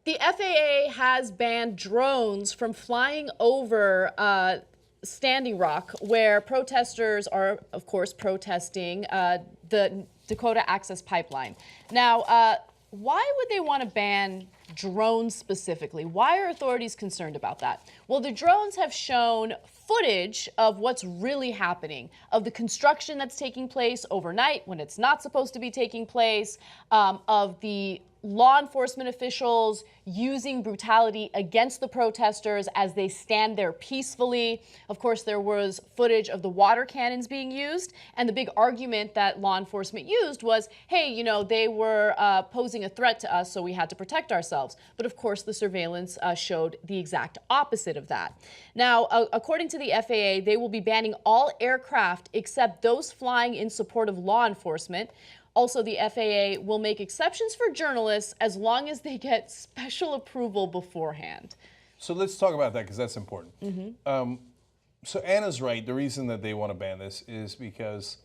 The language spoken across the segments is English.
The FAA has banned drones from flying over Standing Rock, where protesters are, of course, protesting the Dakota Access Pipeline. Now, why would they want to ban drones specifically? Why are authorities concerned about that? Well, the drones have shown footage of what's really happening, of the construction that's taking place overnight when it's not supposed to be taking place, of the law enforcement officials using brutality against the protesters as they stand there peacefully. Of course, there was footage of the water cannons being used, and the big argument that law enforcement used was, hey, you know, they were posing a threat to us, so we had to protect ourselves. But of course, the surveillance showed the exact opposite of that. Now, according to the FAA, they will be banning all aircraft except those flying in support of law enforcement. Also, the FAA will make exceptions for journalists as long as they get special approval beforehand. So let's talk about that because that's important. So Anna's right. The reason that they want to ban this is because,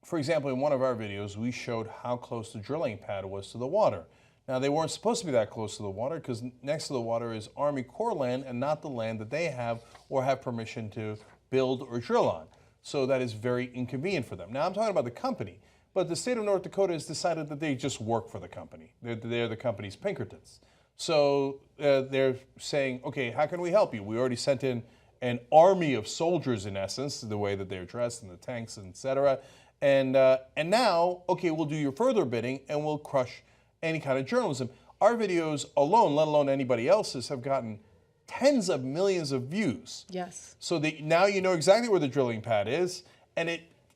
for example, in one of our videos, we showed how close the drilling pad was to the water. Now, they weren't supposed to be that close to the water because next to the water is Army Corps land and not the land that they have or have permission to build or drill on. So that is very inconvenient for them. Now, I'm talking about the company. But the state of North Dakota has decided that they just work for the company. They're the company's Pinkertons. So they're saying, okay, how can we help you? We already sent in an army of soldiers, in essence, the way that they're dressed and the tanks, et cetera. And now, okay, we'll do your further bidding and we'll crush any kind of journalism. Our videos alone, let alone anybody else's, have gotten tens of millions of views. Yes. So now you know exactly where the drilling pad is, and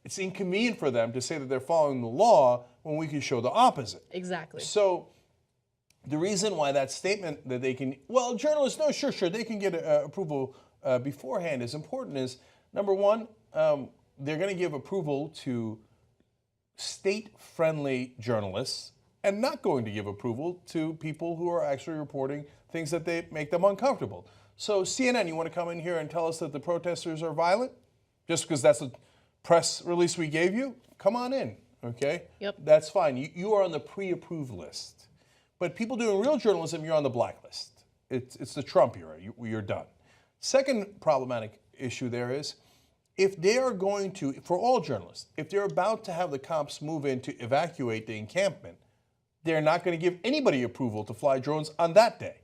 it's inconvenient for them to say that they're following the law when we can show the opposite. Exactly. So the reason why that statement that they can, well, journalists, no, sure, they can get approval beforehand is important is, number one, they're going to give approval to state-friendly journalists and not going to give approval to people who are actually reporting things that they make them uncomfortable. So CNN, you want to come in here and tell us that the protesters are violent? Just because that's a press release we gave you, come on in, okay? Yep. That's fine. You are on the pre-approved list. But people doing real journalism, you're on the blacklist. It's the Trump era. You're done. Second problematic issue there is, if they are going to, for all journalists, if they're about to have the cops move in to evacuate the encampment, they're not going to give anybody approval to fly drones on that day.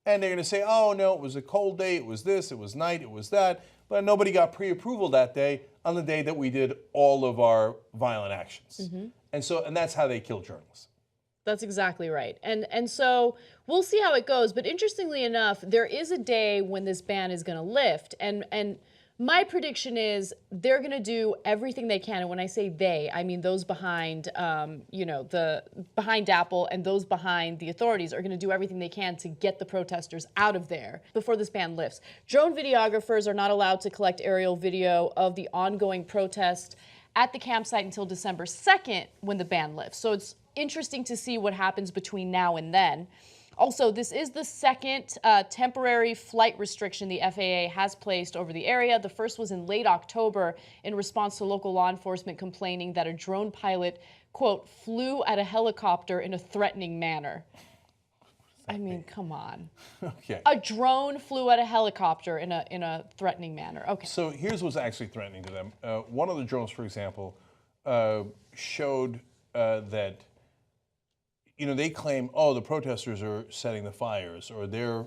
And they're going to say, oh, no, it was a cold day, it was this, it was night, it was that. But nobody got pre-approval that day on the day that we did all of our violent actions. And that's how they kill journalists. That's exactly right. And so we'll see how it goes. But interestingly enough, there is a day when this ban is going to lift. And my prediction is they're going to do everything they can. And when I say they, I mean those behind, behind Apple and those behind the authorities are going to do everything they can to get the protesters out of there before this ban lifts. Drone videographers are not allowed to collect aerial video of the ongoing protest at the campsite until December 2nd when the ban lifts. So it's interesting to see what happens between now and then. Also, this is the second temporary flight restriction the FAA has placed over the area. The first was in late October in response to local law enforcement complaining that a drone pilot, quote, flew at a helicopter in a threatening manner. I mean, come on. Okay. A drone flew at a helicopter in a threatening manner. Okay. So here's what's actually threatening to them. One of the drones, for example, showed that, they claim, oh, the protesters are setting the fires or they're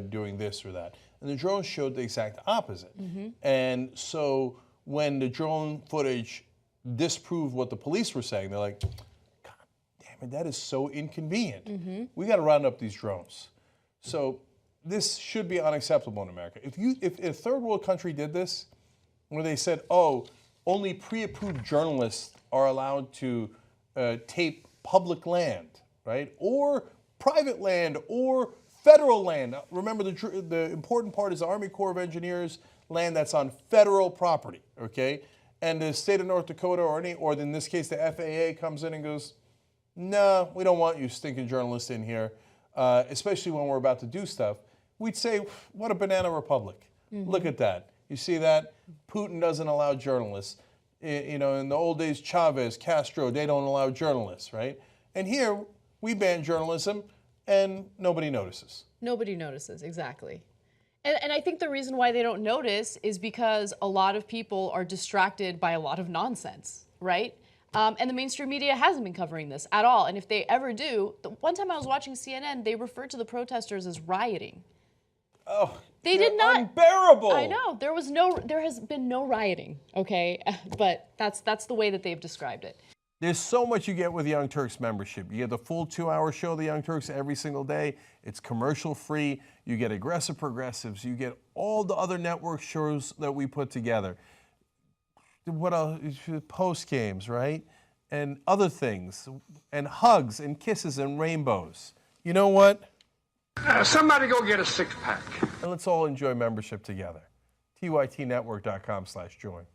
doing this or that. And the drone showed the exact opposite. And so when the drone footage disproved what the police were saying, they're like, God damn it, that is so inconvenient. We got to round up these drones. So this should be unacceptable in America. If a third world country did this, where they said, oh, only pre-approved journalists are allowed to tape public land, right? Or private land or federal land. Remember, the important part is the Army Corps of Engineers land that's on federal property, okay? And the state of North Dakota or in this case, the FAA comes in and goes, no, we don't want you stinking journalists in here, especially when we're about to do stuff. We'd say, what a banana republic. Look at that. You see that? Putin doesn't allow journalists. In the old days, Chavez, Castro, they don't allow journalists, right? And here, we ban journalism, and nobody notices. Nobody notices, exactly. And I think the reason why they don't notice is because a lot of people are distracted by a lot of nonsense, right? And the mainstream media hasn't been covering this at all. And if they ever do, the one time I was watching CNN, they referred to the protesters as rioting. Oh, They did not. Unbearable. I know there has been no rioting, okay? But that's the way that they've described it. There's so much you get with Young Turks membership. You get the full 2-hour show of the Young Turks every single day. It's commercial free. You get Aggressive Progressives. You get all the other network shows that we put together. What else? Post games, right? And other things. And hugs and kisses and rainbows. You know what? Somebody go get a 6-pack. And let's all enjoy membership together. TYTnetwork.com/join.